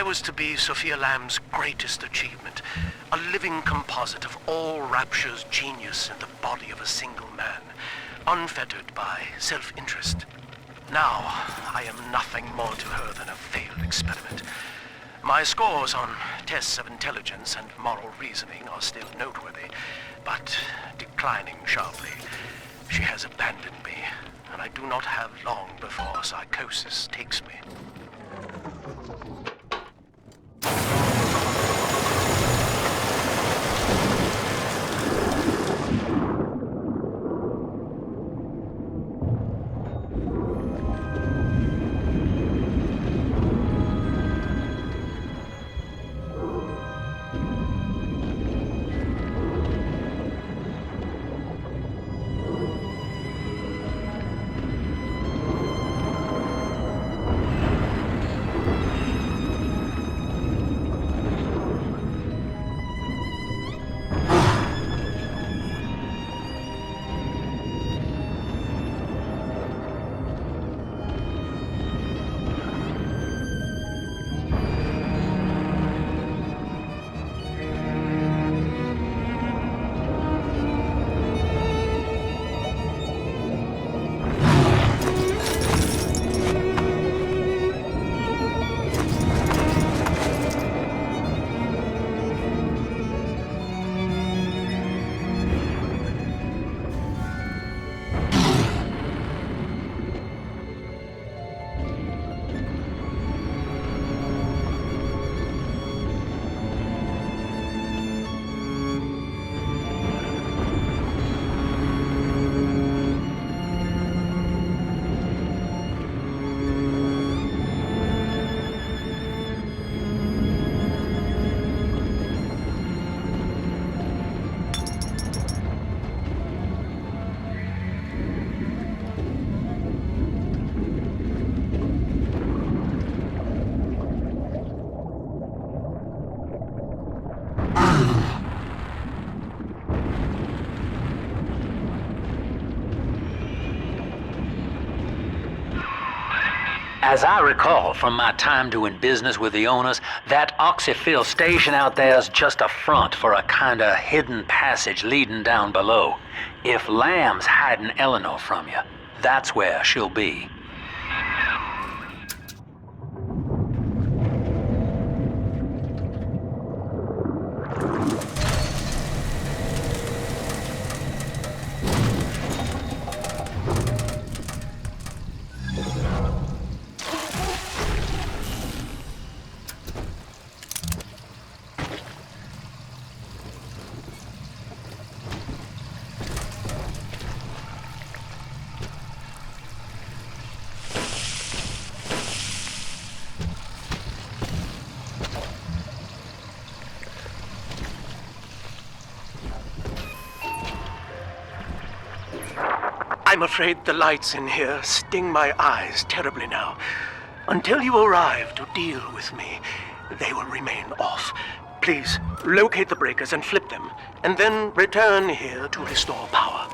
I was to be Sophia Lamb's greatest achievement, a living composite of all Rapture's genius in the body of a single man, unfettered by self-interest. Now, I am nothing more to her than a failed experiment. My scores on tests of intelligence and moral reasoning are still noteworthy, but declining sharply. She has abandoned me, and I do not have long before psychosis takes me. As I recall from my time doing business with the owners, that oxyfill station out there's just a front for a kinda hidden passage leading down below. If Lamb's hiding Eleanor from you, that's where she'll be. I'm afraid the lights in here sting my eyes terribly now. Until you arrive to deal with me, they will remain off. Please, locate the breakers and flip them, and then return here to restore power.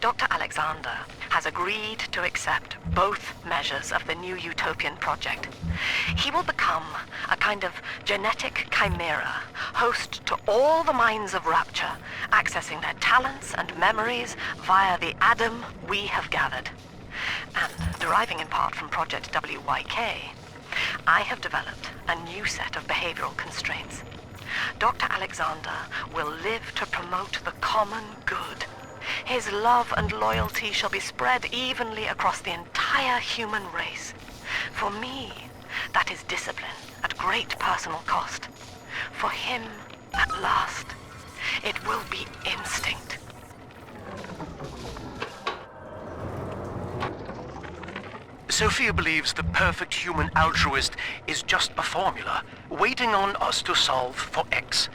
Dr. Alexander has agreed to accept both measures of the new utopian project. He will become a kind of genetic chimera, host to all the minds of Rapture, accessing their talents and memories via the Adam we have gathered. And deriving in part from Project WYK, I have developed a new set of behavioral constraints. Dr. Alexander will live to promote the common good. His love and loyalty shall be spread evenly across the entire human race. For me, that is discipline at great personal cost. For him, at last, it will be instinct. Sophia believes the perfect human altruist is just a formula, waiting on us to solve for X.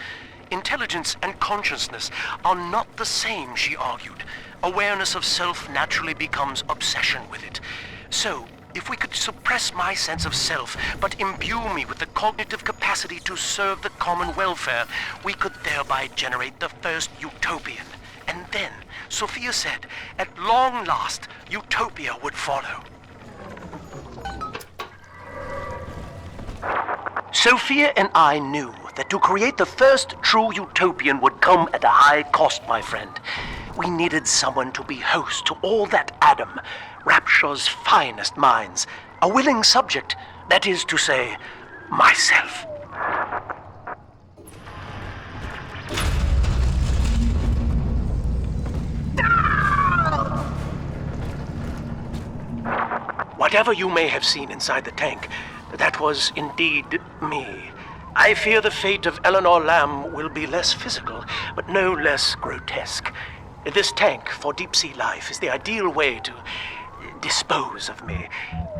Intelligence and consciousness are not the same, she argued. Awareness of self naturally becomes obsession with it. So, if we could suppress my sense of self, but imbue me with the cognitive capacity to serve the common welfare, we could thereby generate the first utopian. And then, Sophia said, at long last, utopia would follow. Sophia and I knew that to create the first true utopian would come at a high cost, my friend. We needed someone to be host to all that Adam, Rapture's finest minds, a willing subject, that is to say, myself. Whatever you may have seen inside the tank, that was indeed me. I fear the fate of Eleanor Lamb will be less physical, but no less grotesque. This tank for deep-sea life is the ideal way to dispose of me.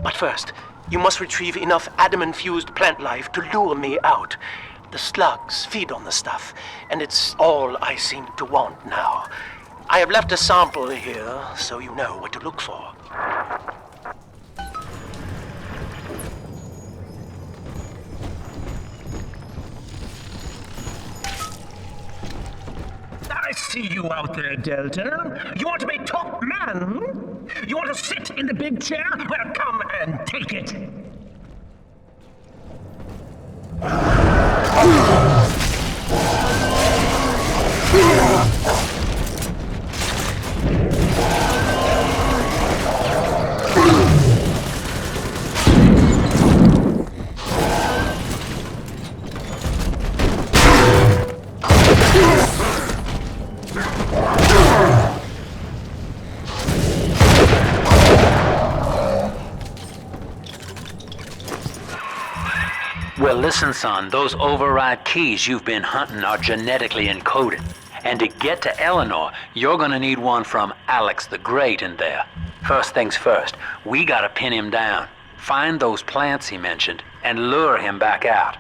But first, you must retrieve enough Adam-infused plant life to lure me out. The slugs feed on the stuff, and it's all I seem to want now. I have left a sample here, so you know what to look for. I see you out there, Delta. You want to be top man? You want to sit in the big chair? Well, come and take it. Well, listen, son, those override keys you've been hunting are genetically encoded. And to get to Eleanor, you're gonna need one from Alex the Great in there. First things first, we gotta pin him down. Find those plants he mentioned, and lure him back out.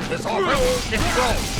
It's all right. Let's go.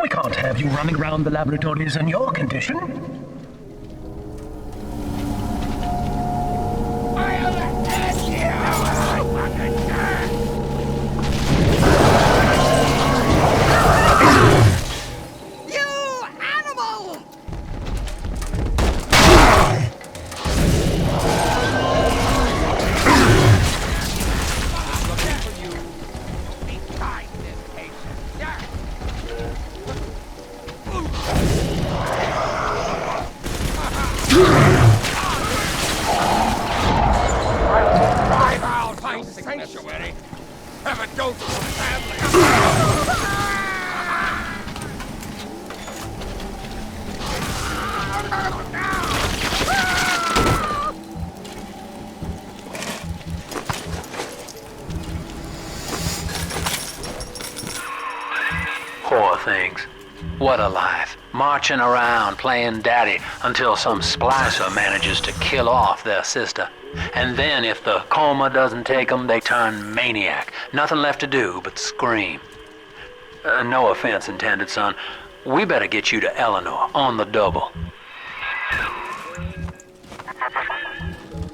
We can't have you running around the laboratories in your condition. Sanctuary. Have a dose of some family. Poor things. What a life. Marching around playing daddy until some splicer manages to kill off their sister. And then if the coma doesn't take them, they turn maniac. Nothing left to do but scream. No offense intended, son. We better get you to Eleanor on the double.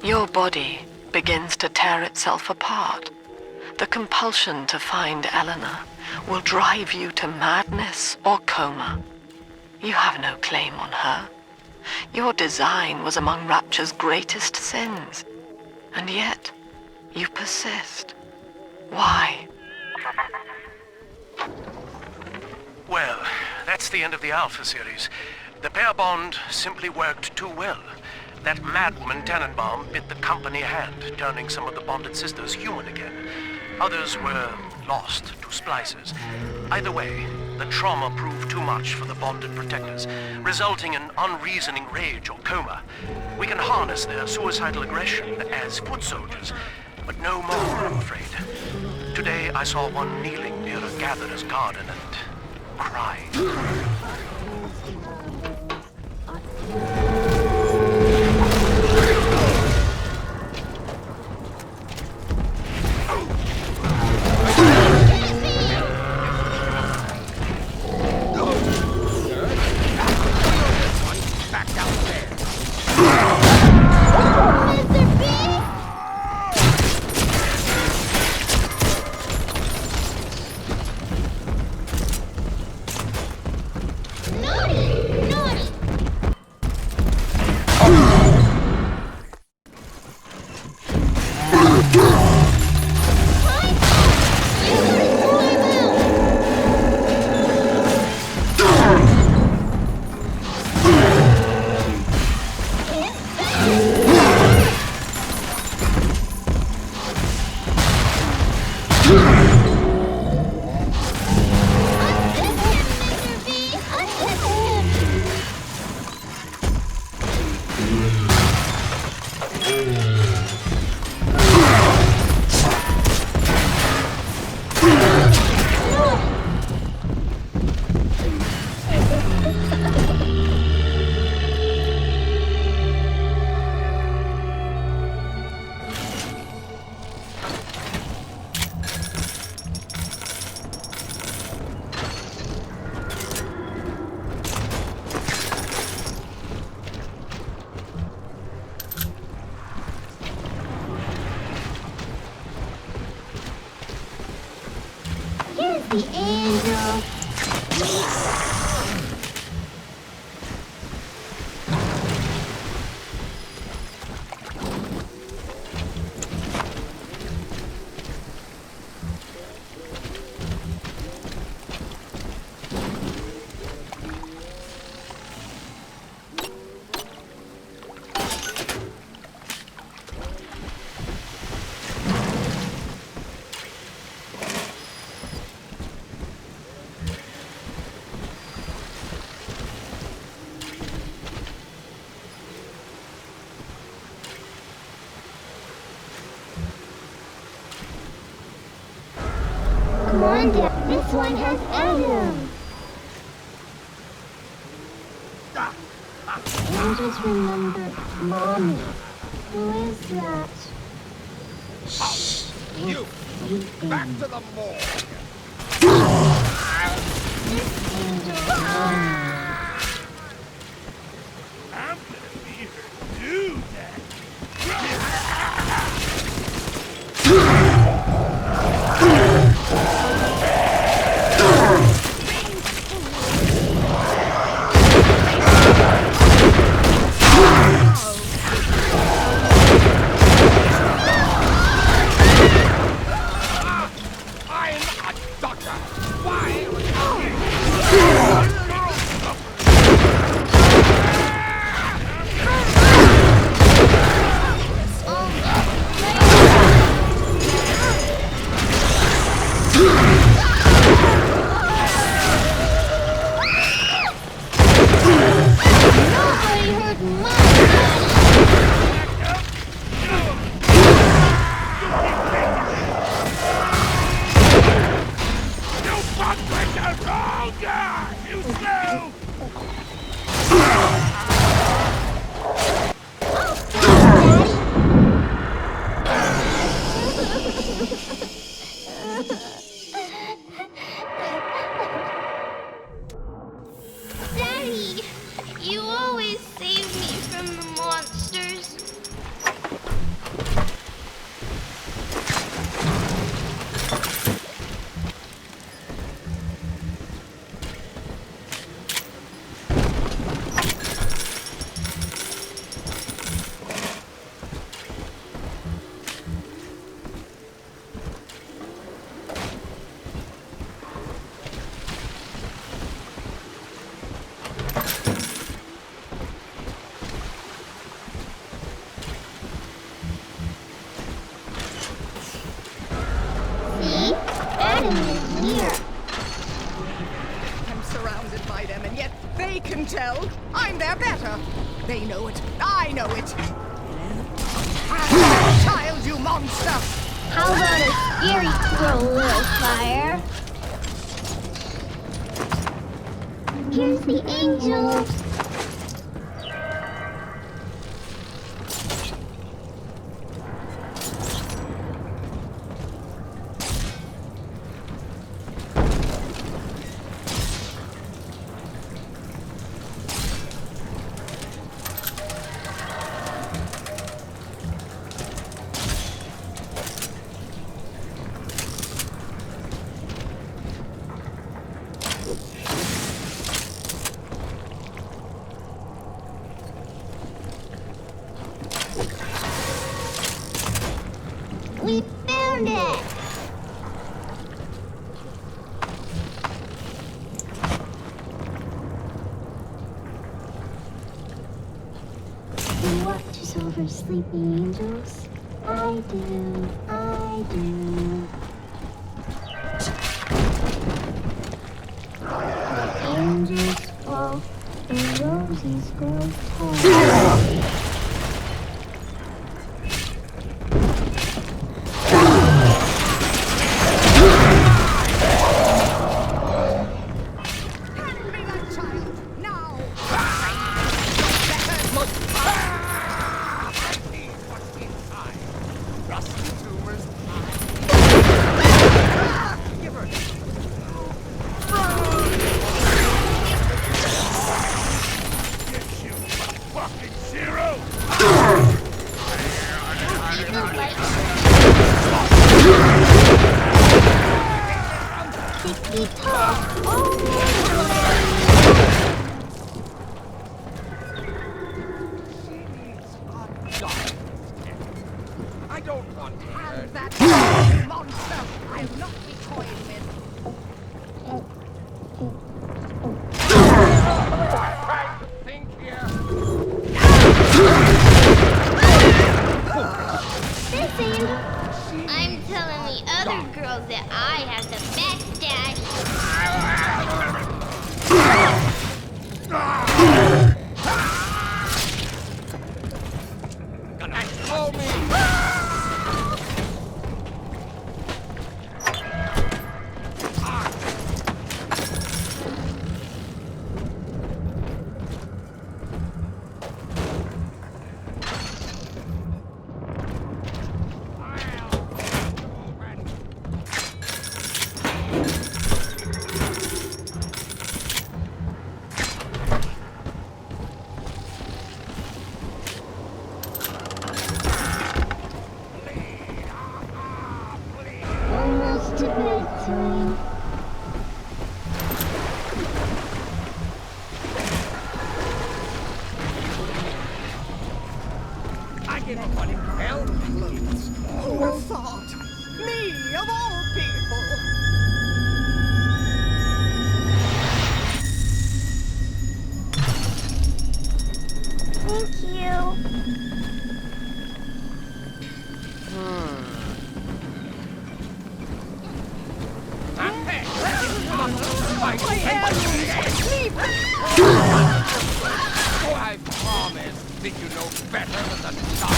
Your body begins to tear itself apart. The compulsion to find Eleanor will drive you to madness or coma. You have no claim on her. Your design was among Rapture's greatest sins. And yet, you persist. Why? Well, that's the end of the Alpha series. The pair bond simply worked too well. That madwoman Tannenbaum bit the company hand, turning some of the bonded sisters human again. Others were lost to splicers. Either way, the trauma proved too much for the bonded protectors, resulting in unreasoning rage or coma. We can harness their suicidal aggression as foot soldiers, but no more, I'm afraid. Today I saw one kneeling near a gatherer's garden and crying. The angel. Come on down. This one has Adam. And just remember, Mommy. Who is that? You! Back to the morgue! this angel mommy. I'm gonna be her dude. I'm a doctor. Why would Nobody hurt my daddy. you fuck with the wrong guy? You slow. Daddy, you always save me from the monsters. See? Adam is here. I'm surrounded by them, and yet they can tell I'm their better. They know it. I know it. Child, you monster! How about a scary throw, little fire? Here's the angel. We found it! Who watches over sleeping angels? I do, I do. The angels fall, the roses grow tall. Hand me that child, now! I need what's inside. Rusty tumors. Give her. Get you, fucking zero. Ticky-tock! Oh, I don't want to Hand hurt. that child, you monster! I'll not be toyed with. Trying to think here. this angel! I'm telling the other girls that I have the best daddy. Gonna blow me. to bedtime. I give a bloody hell. Please. Who would have thought? Me, of all people. Thank you. I promise. Think you know better than to stop?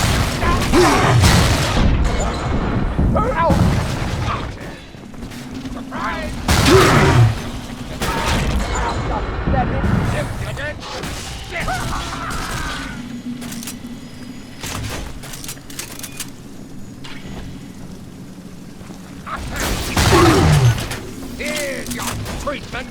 Surprise! Here's your treatment.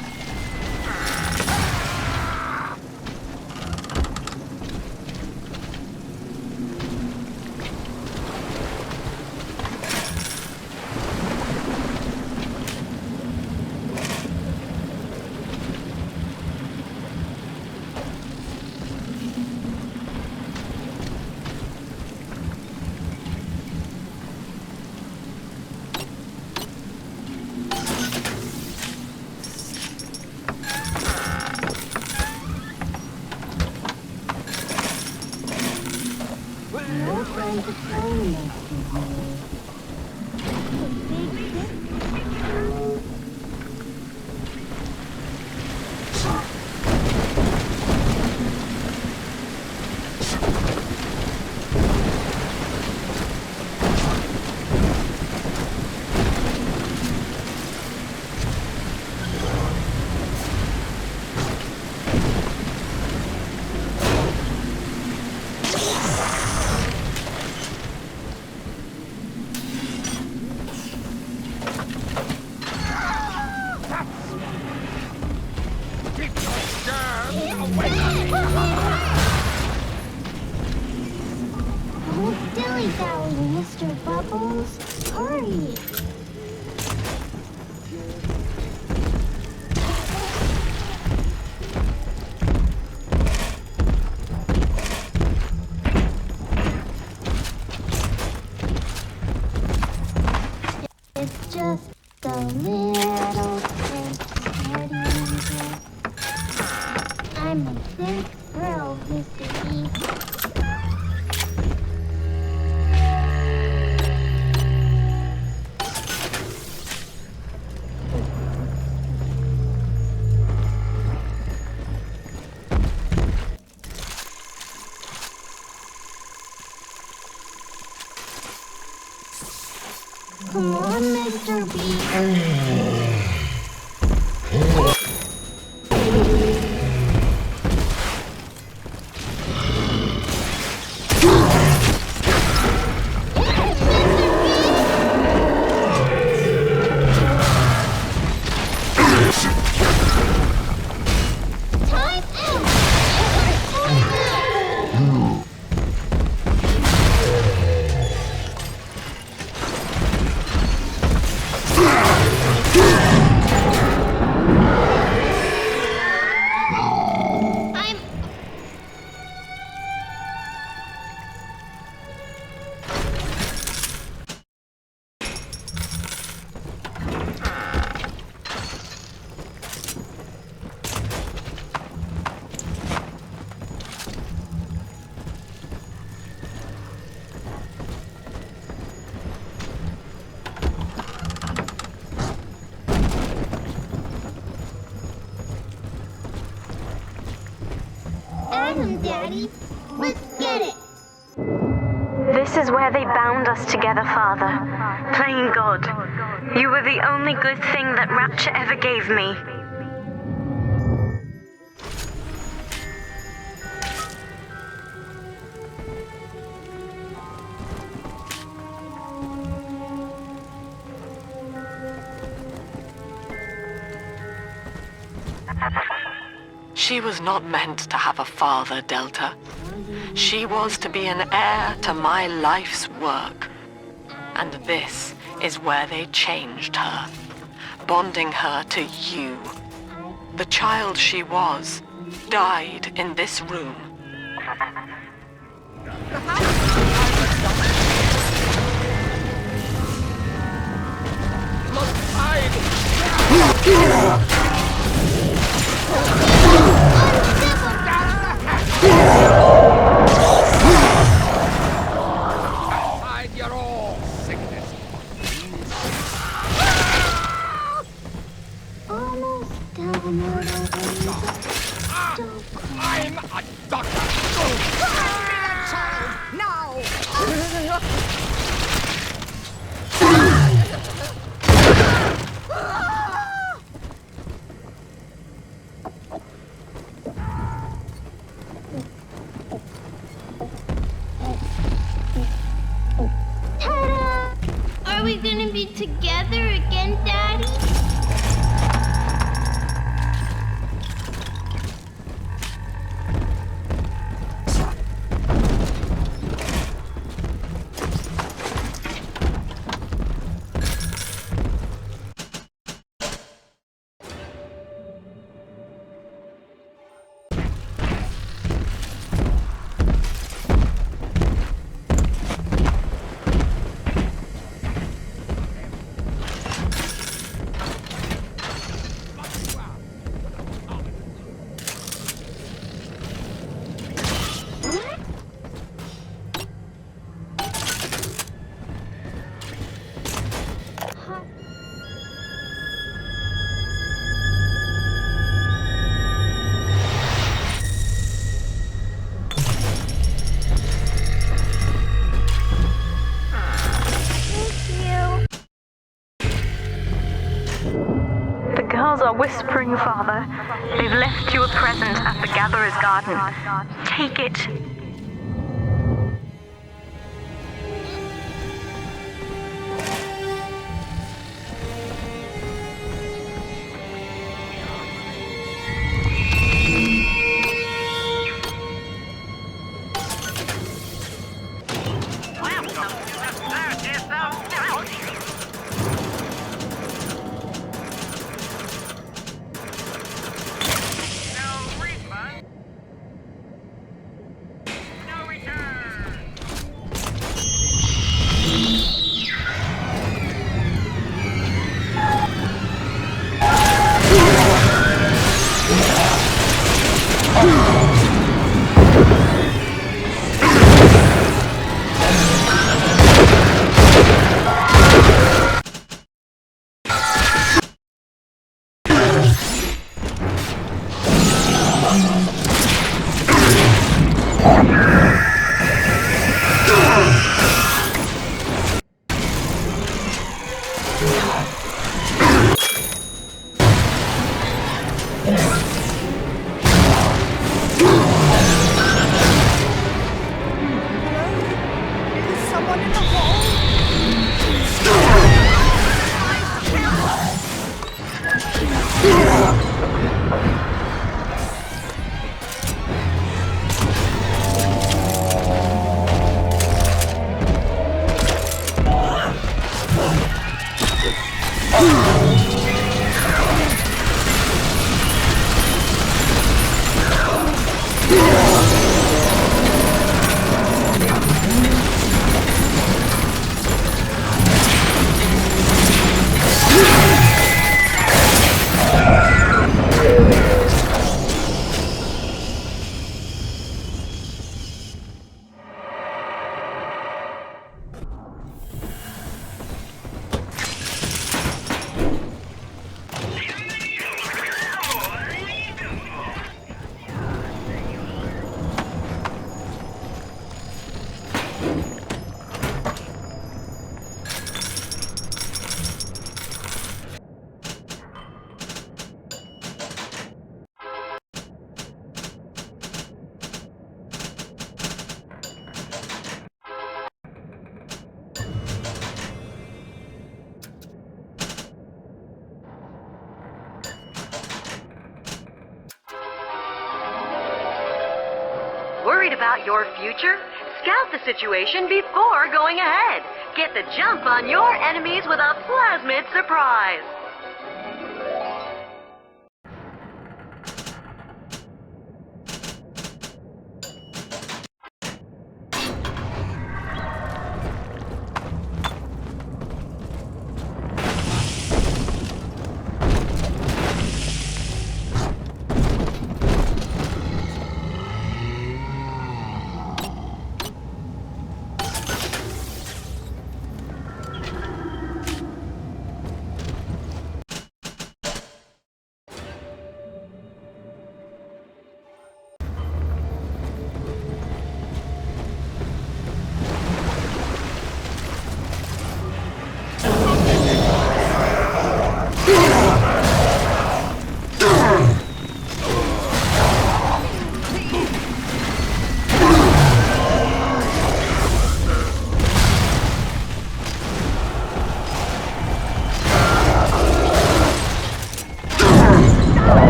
Dilly-dally, Mr. Bubbles. Hurry. It's just a little thing. I'm a big girl, Mr. E. Come on, Mr. B. Adam, Daddy. Let's get it. This is where they bound us together, Father. Playing God. You were the only good thing that Rapture ever gave me. She was not meant to have a father, Delta. She was to be an heir to my life's work. And this is where they changed her, bonding her to you. The child she was died in this room. Hide your all sickness. Almost done. I'm a doctor. Child, now! Ta-da! Are we gonna be together again, Daddy? The girls are whispering, Father. They've left you a present at the Gatherer's Garden. Take it. Is someone in the hall? Worried about your future? Scout the situation before going ahead. Get the jump on your enemies with a plasmid surprise.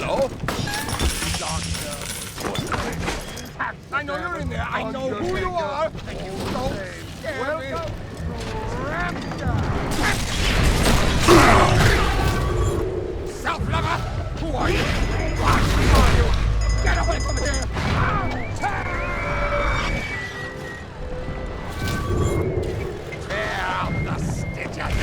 Hello? I know you're in there. I know who you are. Don't scare me. Self-lover! Who are you? Who are you? Get away from here! Tear out the stitches!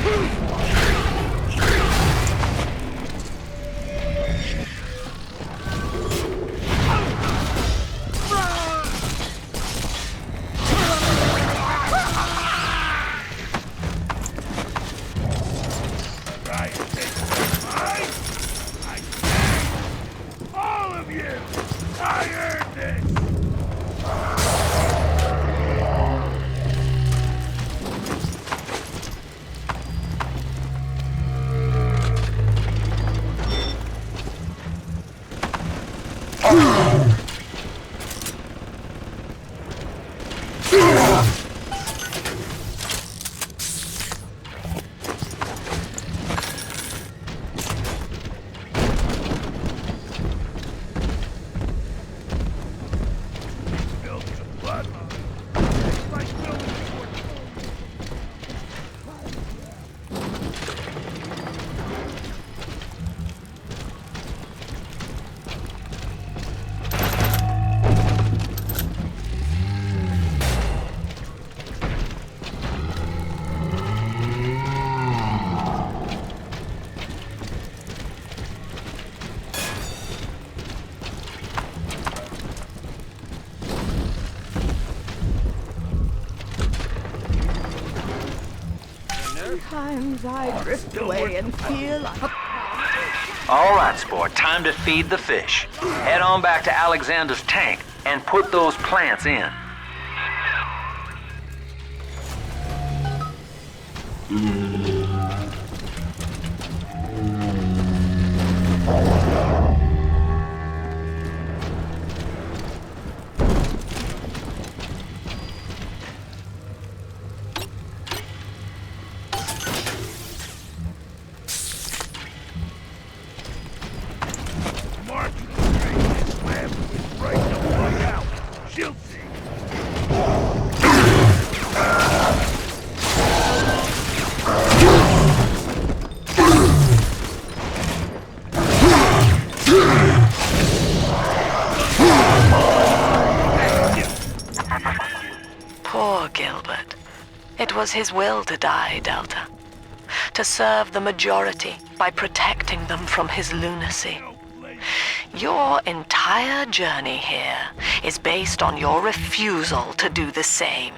Sometimes I drift away and feel like a... All right, sport, time to feed the fish. Head on back to Alexander's tank and put those plants in. Poor Gilbert. It was his will to die, Delta. To serve the majority by protecting them from his lunacy. Your entire journey here is based on your refusal to do the same.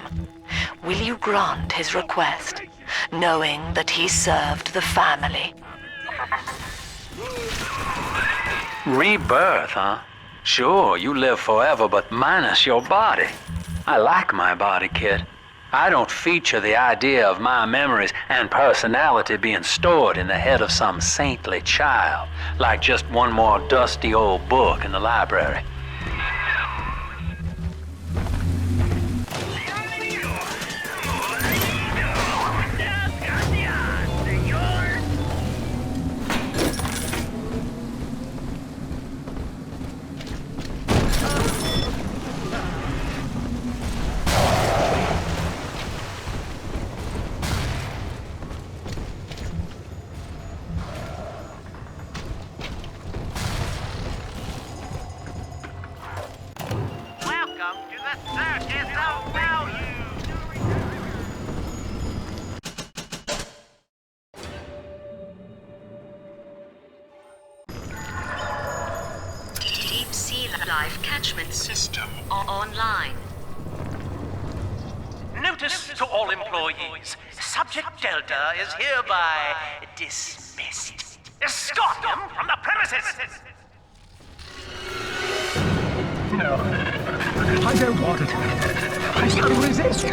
Will you grant his request, knowing that he served the family? Rebirth, huh? Sure, you live forever, but minus your body. I like my body, kid. I don't feature the idea of my memories and personality being stored in the head of some saintly child, like just one more dusty old book in the library. Life catchment system online. Notice to all employees. Subject Delta is hereby dismissed. Escort him from the premises! No, I don't want it. I shall resist.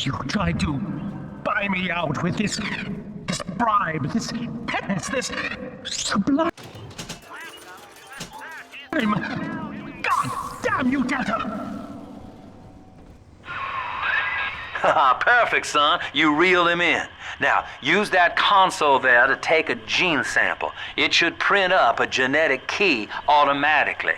You tried to buy me out with this bribe, this penance, this sublime. God damn you, Delta! Perfect, son. You reeled him in. Now, use that console there to take a gene sample. It should print up a genetic key automatically.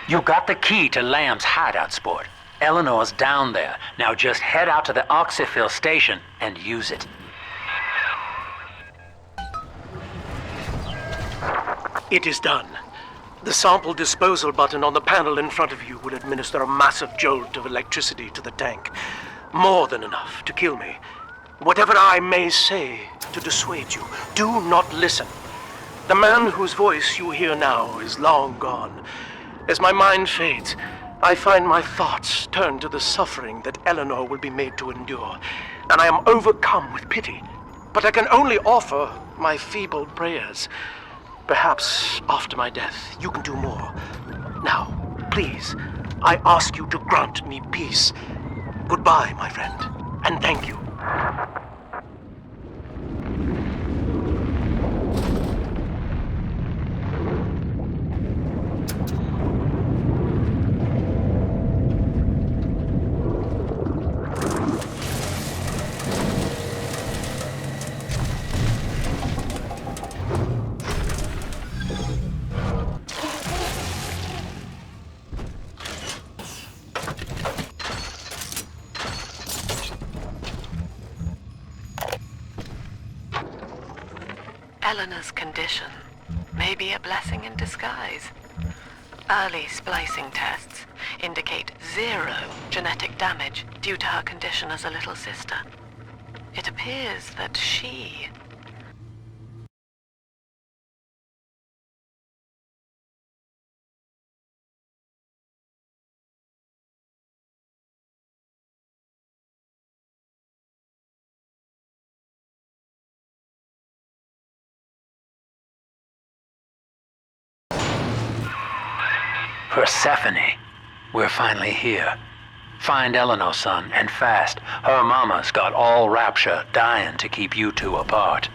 You got the key to Lamb's hideout, sport. Eleanor's down there. Now just head out to the Oxyphil station and use it. It is done. The sample disposal button on the panel in front of you will administer a massive jolt of electricity to the tank. More than enough to kill me. Whatever I may say to dissuade you, do not listen. The man whose voice you hear now is long gone. As my mind fades, I find my thoughts turn to the suffering that Eleanor will be made to endure, and I am overcome with pity. But I can only offer my feeble prayers. Perhaps after my death, you can do more. Now, please, I ask you to grant me peace. Goodbye, my friend, and thank you. Eleanor's condition may be a blessing in disguise. Early splicing tests indicate 0 genetic damage due to her condition as a little sister. It appears that she... Persephone, we're finally here. Find Eleanor, son, and fast. Her mama's got all Rapture dying to keep you two apart.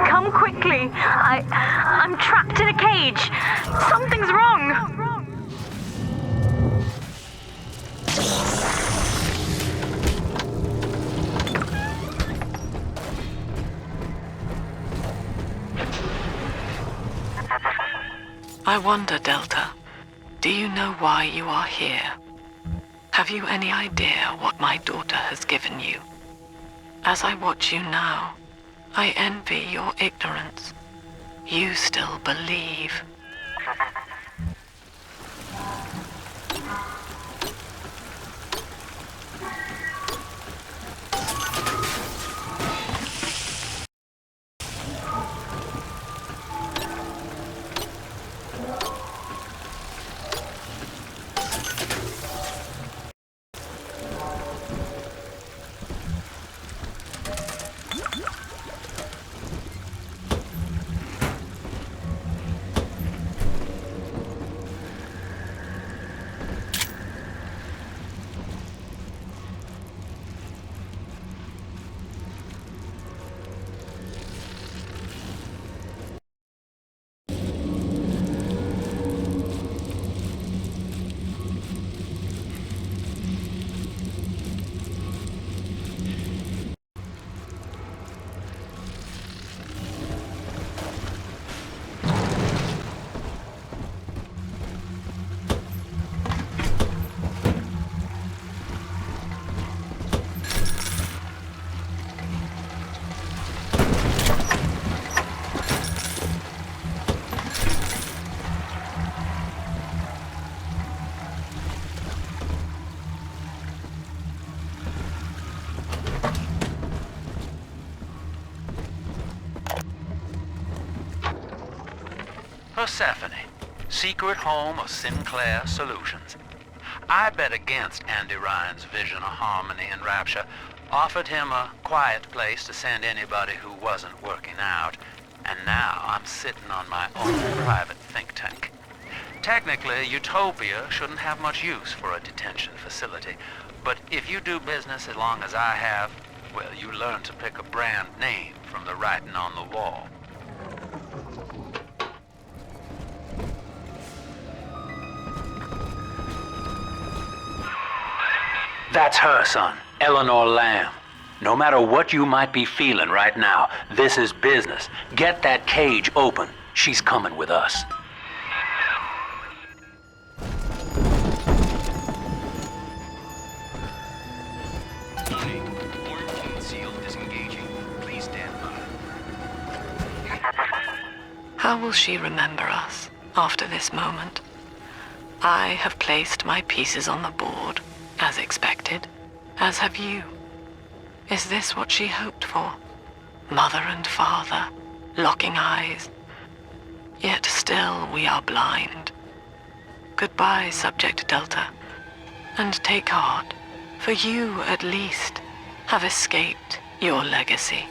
Come quickly. I'm trapped in a cage. Something's wrong. I wonder, Delta, do you know why you are here? Have you any idea what my daughter has given you? As I watch you now, I envy your ignorance. You still believe. Persephone, secret home of Sinclair Solutions. I bet against Andy Ryan's vision of harmony and rapture, offered him a quiet place to send anybody who wasn't working out, and now I'm sitting on my own private think tank. Technically, Utopia shouldn't have much use for a detention facility, but if you do business as long as I have, well, you learn to pick a brand name from the writing on the wall. That's her, son, Eleanor Lamb. No matter what you might be feeling right now, this is business. Get that cage open. She's coming with us. Quarantine seal disengaging. Please stand by. How will she remember us after this moment? I have placed my pieces on the board, as expected, as have you. Is this what she hoped for? Mother and father, locking eyes. Yet still we are blind. Goodbye, Subject Delta. And take heart, for you, at least, have escaped your legacy.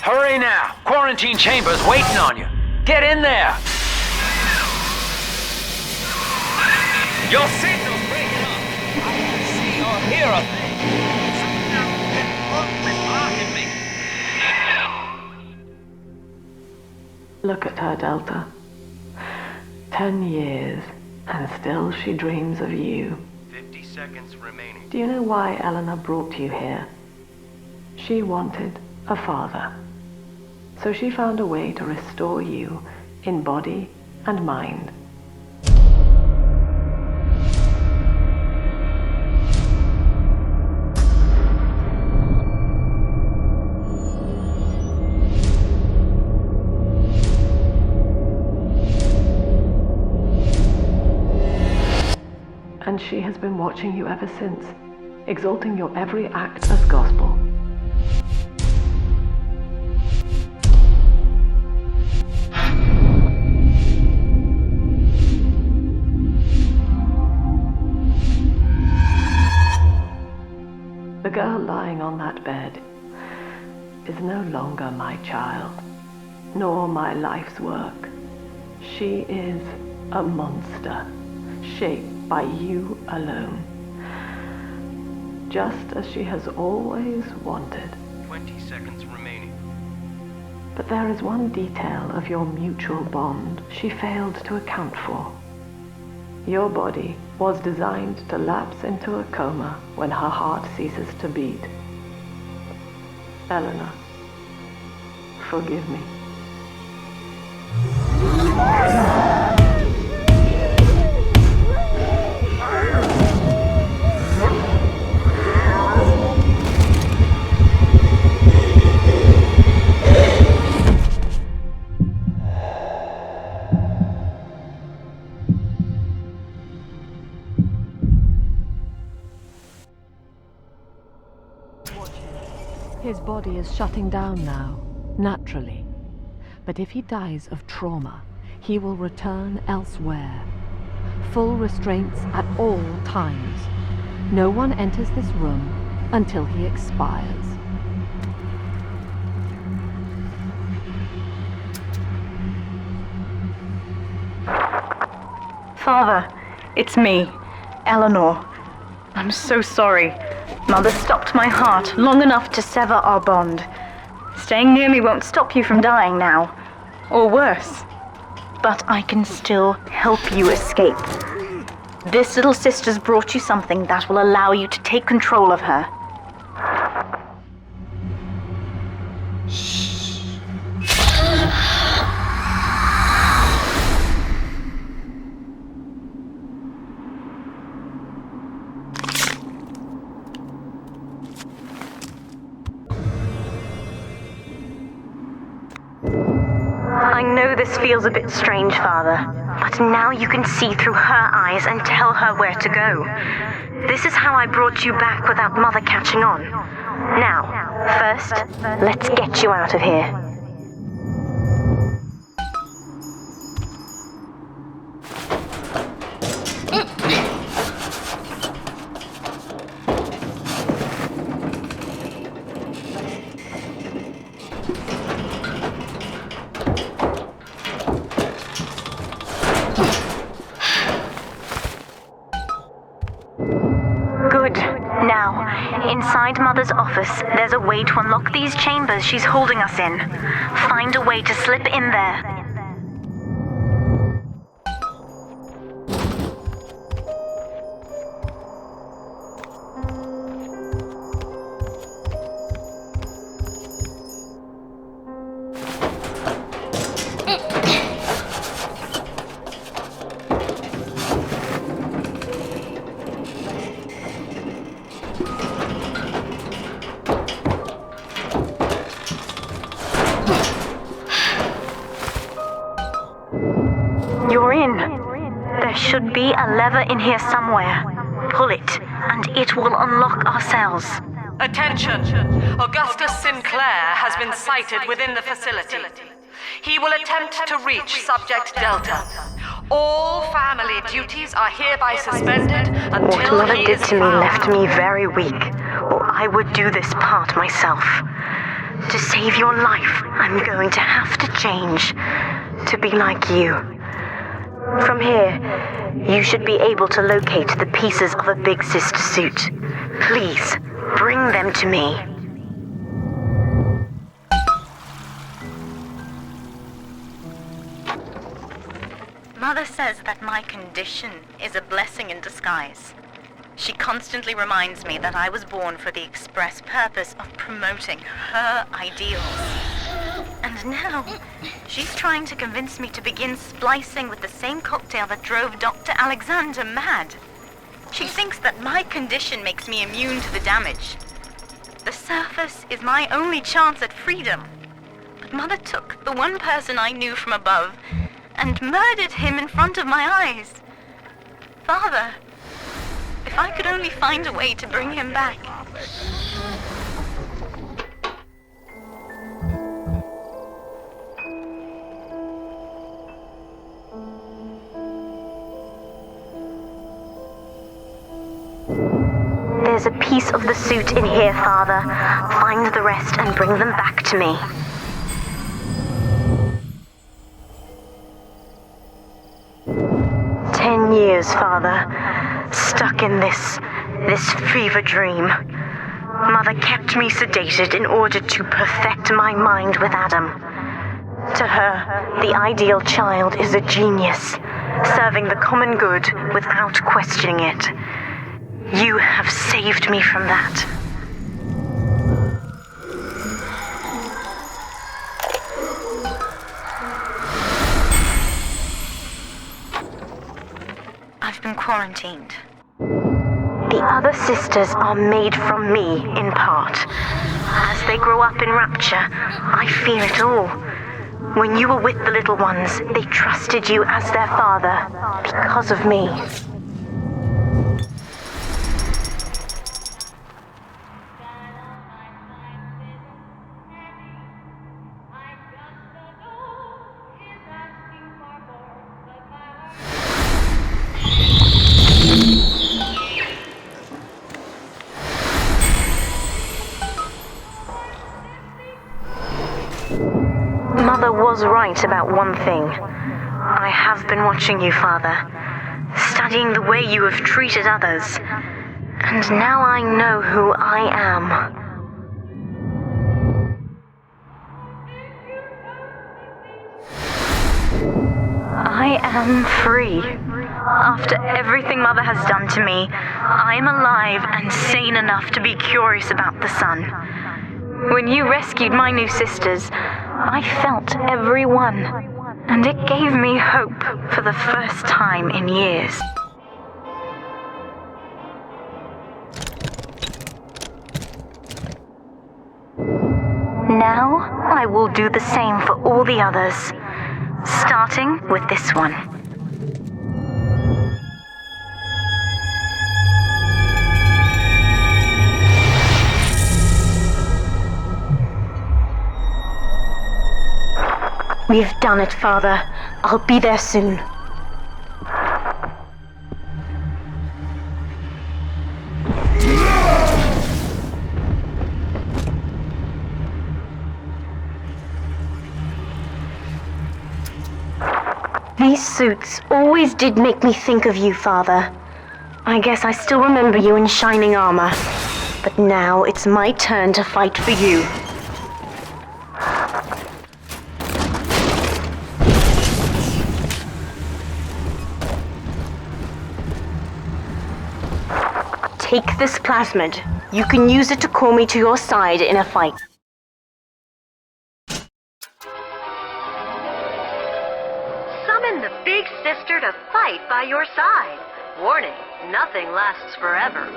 Hurry now! Quarantine chamber's waiting on you! Get in there! Your signal's breaking up! I can't see or hear a thing! Look at her, Delta. 10 years, and still she dreams of you. 50 seconds remaining. Do you know why Eleanor brought you here? She wanted a father. So she found a way to restore you in body and mind. And she has been watching you ever since, exalting your every act as gospel. The girl lying on that bed is no longer my child, nor my life's work. She is a monster, shaped by you alone, just as she has always wanted. 20 seconds remaining. But there is one detail of your mutual bond she failed to account for. Your body was designed to lapse into a coma when her heart ceases to beat. Eleanor, forgive me. body is shutting down now, naturally. But if he dies of trauma, he will return elsewhere. Full restraints at all times. No one enters this room until he expires. Father, it's me, Eleanor. I'm so sorry. Mother stopped my heart long enough to sever our bond. Staying near me won't stop you from dying now. Or worse. But I can still help you escape. This little sister's brought you something that will allow you to take control of her. I know this feels a bit strange, Father, but now you can see through her eyes and tell her where to go. This is how I brought you back without Mother catching on. Now, first, let's get you out of here. Inside Mother's office, there's a way to unlock these chambers she's holding us in. Find a way to slip in there. You're in. There should be a lever in here somewhere. Pull it, and it will unlock our cells. Attention! Augustus Sinclair has been sighted within the facility. He will attempt to reach Subject Delta. All family duties are hereby suspended until What Mother he did is to me found. left me very weak, or I would do this part myself. To save your life, I'm going to have to change. To be like you. From here, you should be able to locate the pieces of a Big Sister suit. Please, bring them to me. Mother says that my condition is a blessing in disguise. She constantly reminds me that I was born for the express purpose of promoting her ideals. And now, she's trying to convince me to begin splicing with the same cocktail that drove Dr. Alexander mad. She thinks that my condition makes me immune to the damage. The surface is my only chance at freedom. But Mother took the one person I knew from above and murdered him in front of my eyes. Father, if I could only find a way to bring him back. There's a piece of the suit in here, Father. Find the rest and bring them back to me. Years, Father, stuck in this fever dream. Mother kept me sedated in order to perfect my mind with Adam. To her, the ideal child is a genius, serving the common good without questioning it. You have saved me from that. I've been quarantined. The other sisters are made from me, in part. As they grow up in Rapture, I feel it all. When you were with the little ones, they trusted you as their father, because of me. Mother was right about one thing. I have been watching you, Father, studying the way you have treated others, and now I know who I am. I am free. After everything Mother has done to me, I am alive and sane enough to be curious about the sun. When you rescued my new sisters, I felt every one, and it gave me hope for the first time in years. Now, I will do the same for all the others, starting with this one. We've done it, Father. I'll be there soon. These suits always did make me think of you, Father. I guess I still remember you in shining armor. But now it's my turn to fight for you. Take this plasmid. You can use it to call me to your side in a fight. Summon the big sister to fight by your side. Warning, nothing lasts forever.